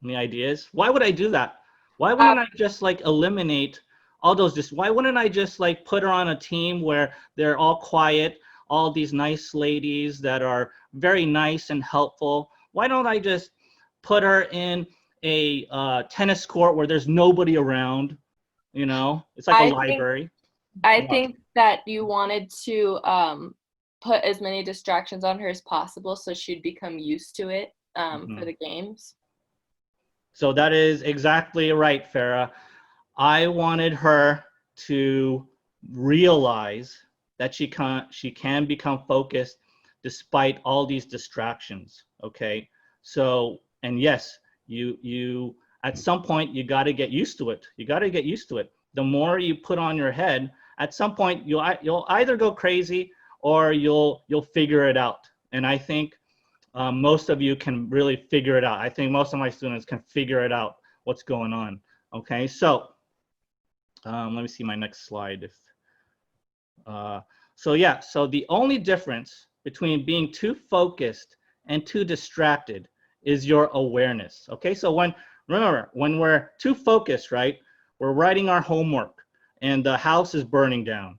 Any ideas? Why would I do that? Why Uh, wouldn't I just like eliminate all those? Just why wouldn't I just like put her on a team where they're all quiet, all these nice ladies that are very nice and helpful? Why don't I just put her in a tennis court where there's nobody around? You know, it's like a I think library. I What? think that you wanted to put as many distractions on her as possible so she'd become used to it for Mhm. the games. So that is exactly right, Farah. I wanted her to realize that she can become focused despite all these distractions. Okay. So, and yes, you at some point you got to get used to it. You got to get used to it. The more you put on your head, at some point you'll either go crazy or you'll figure it out. And I think most of you can really figure it out. I think most of my students can figure it out what's going on. Okay, so let me see my next slide. Uh, so the only difference between being too focused and too distracted is your awareness. Okay, so remember, when we're too focused, right, we're writing our homework and the house is burning down.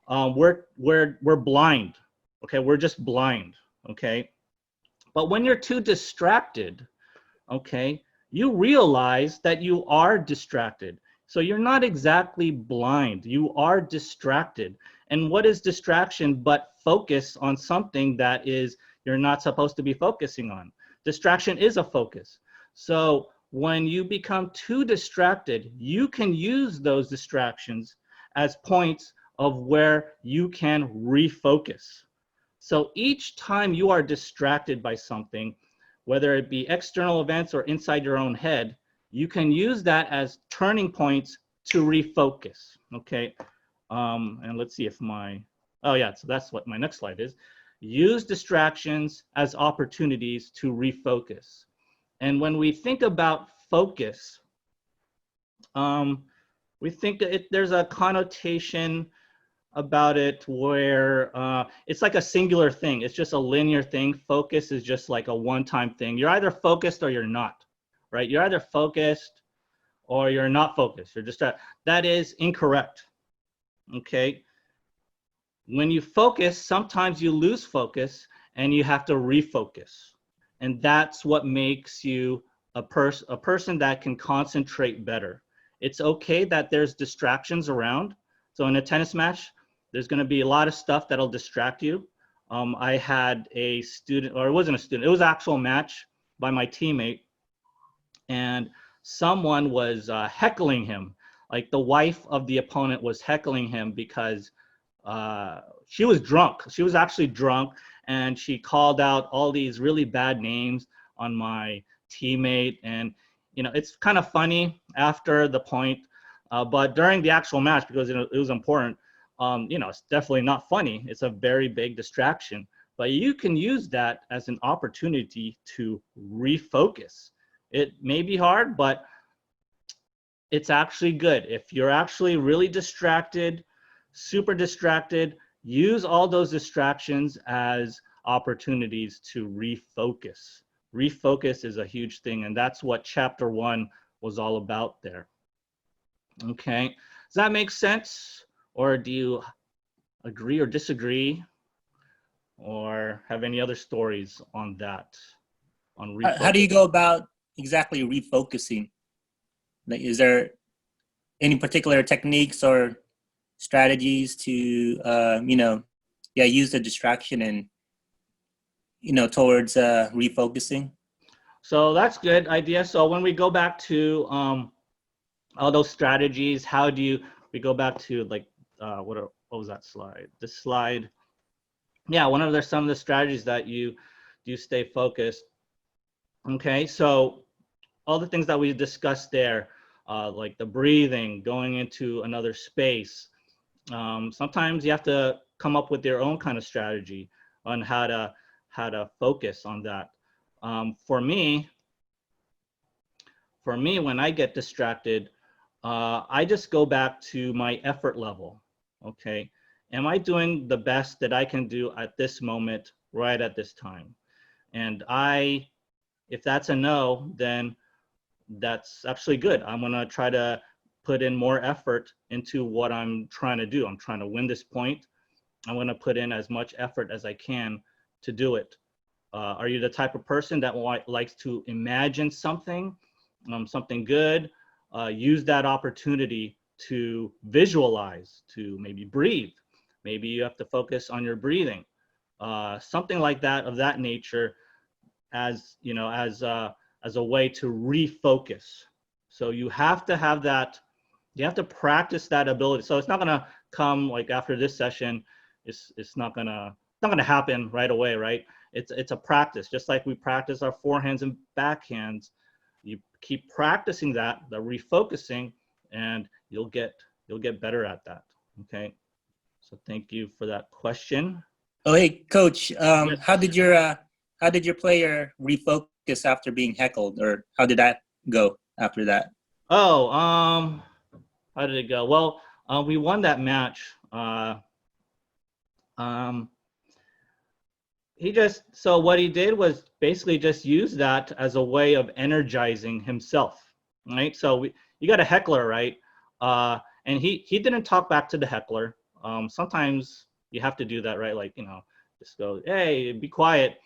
We're blind. Okay, we're just blind. Okay, but when you're too distracted, okay, you realize that you are distracted. So you're not exactly blind, you are distracted. And what is distraction but focus on something that is you're not supposed to be focusing on? Distraction is a focus. So when you become too distracted, you can use those distractions as points of where you can refocus. So each time you are distracted by something, whether it be external events or inside your own head, you can use that as turning points to refocus. Okay. And let's see if oh yeah, so that's what my next slide is. Use distractions as opportunities to refocus. And when we think about focus, we think there's a connotation about it where it's like a singular thing. It's just a linear thing. Focus is just like a one-time thing. You're either focused or you're not, right? You're either focused or you're not focused. You're just that is incorrect. Okay. When you focus, sometimes you lose focus and you have to refocus. And that's what makes you a person that can concentrate better. It's okay that there's distractions around. So in a tennis match, there's going to be a lot of stuff that'll distract you. I had a student, or it wasn't a student, it was an actual match by my teammate, and someone was heckling him. Like the wife of the opponent was heckling him because she was drunk. She was actually drunk, and she called out all these really bad names on my teammate. And it's kind of funny after the point, but during the actual match, because it was important, it's definitely not funny. It's a very big distraction, but you can use that as an opportunity to refocus. It may be hard, but it's actually good. If you're actually really distracted, super distracted, use all those distractions as opportunities to refocus. Refocus is a huge thing, and that's what chapter 1 was all about there. Okay, does that make sense? Or do you agree or disagree, or have any other stories on that, on How do you refocus? go about exactly refocusing? Like, is there any particular techniques or strategies to, use the distraction and, towards refocusing? So that's good idea. So when we go back to all those strategies, how do we go back to like what was that slide? This slide. Yeah, some of the strategies that you do stay focused. Okay, so all the things that we discussed there, like the breathing, going into another space. Sometimes you have to come up with your own kind of strategy on how to focus on that. For me, when I get distracted, I just go back to my effort level. Okay, am I doing the best that I can do at this moment, right at this time? And if that's a no, then that's actually good. I'm going to try to put in more effort into what I'm trying to do. I'm trying to win this point. I'm going to put in as much effort as I can to do it. Are you the type of person that likes to imagine something, something good? Use that opportunity to visualize, to maybe breathe. Maybe you have to focus on your breathing. Something like that, of that nature, as you know, as a way to refocus. So you have to have that. You have to practice that ability. So it's not gonna come like after this session. It's not gonna happen right away, right? It's a practice, just like we practice our forehands and backhands. You keep practicing that, the refocusing, and you'll get better at that. Okay. So thank you for that question. Oh, hey, Coach. Yes. How did your player refocus after being heckled, or how did that go after that? Oh, how did it go? Well, we won that match. So what he did was basically just use that as a way of energizing himself, right? So you got a heckler, right? And he didn't talk back to the heckler. Sometimes you have to do that, right? Like, just go, hey, be quiet.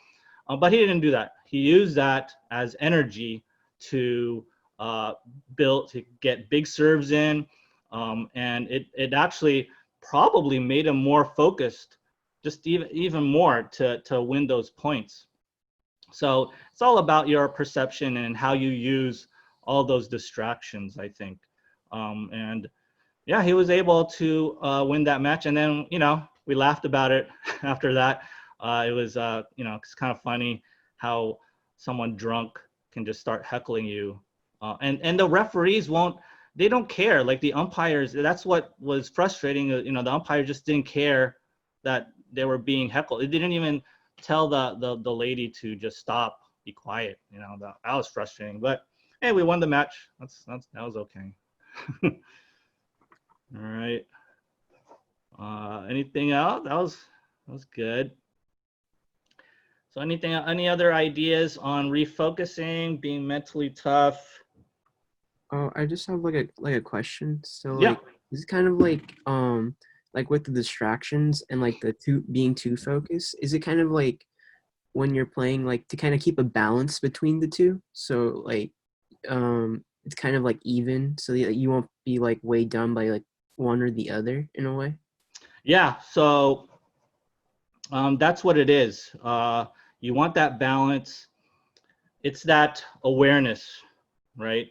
But he didn't do that. He used that as energy to to get big serves in, and it actually probably made him more focused, just even more to win those points. So it's all about your perception and how you use all those distractions, I think. And yeah, he was able to win that match, and then we laughed about it after that. It was it's kind of funny how someone drunk can just start heckling you, and the referees they don't care. Like the umpires, that's what was frustrating. The umpire just didn't care that they were being heckled. It didn't even tell the lady to just stop, be quiet. That was frustrating. But hey, we won the match. That was okay. All right. Anything else? That was good. So any other ideas on refocusing, being mentally tough? Oh, I just have like a question. So Yeah. like this is kind of like with the distractions and like being too focused, is it kind of like when you're playing, like to kind of keep a balance between the two? So like it's kind of like even, so that you won't be like weighed down by like one or the other in a way? Yeah. So that's what it is. You want that balance. It's that awareness, right?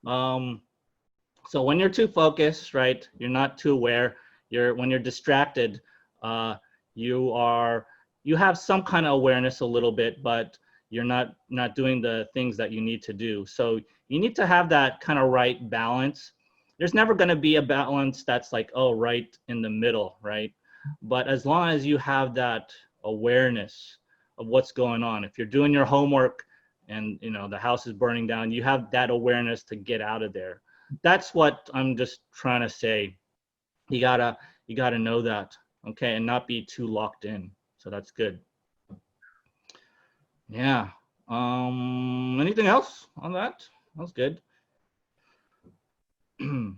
So when you're too focused, right, you're not too aware. When you're distracted, you have some kind of awareness a little bit, but you're not doing the things that you need to do. So you need to have that kind of right balance. There's never going to be a balance that's like, oh, right in the middle, right? But as long as you have that awareness of what's going on, if you're doing your homework and the house is burning down, you have that awareness to get out of there. That's what I'm just trying to say. You gotta know that, okay, and not be too locked in. So that's good. Yeah. Anything else on that? That was good. All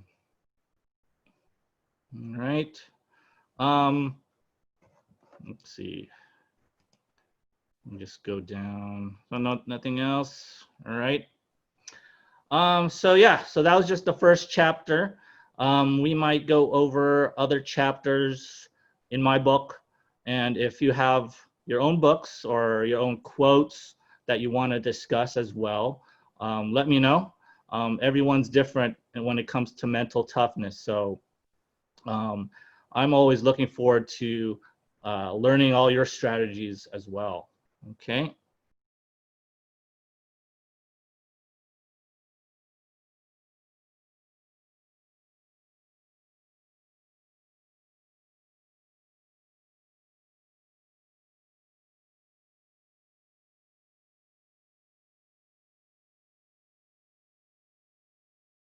right. Let's see. Let me just go down. So nothing else. All right. So yeah, so that was just the first chapter. We might go over other chapters in my book. And if you have your own books or your own quotes that you want to discuss as well, let me know. Everyone's different when it comes to mental toughness. So I'm always looking forward to learning all your strategies as well. Okay.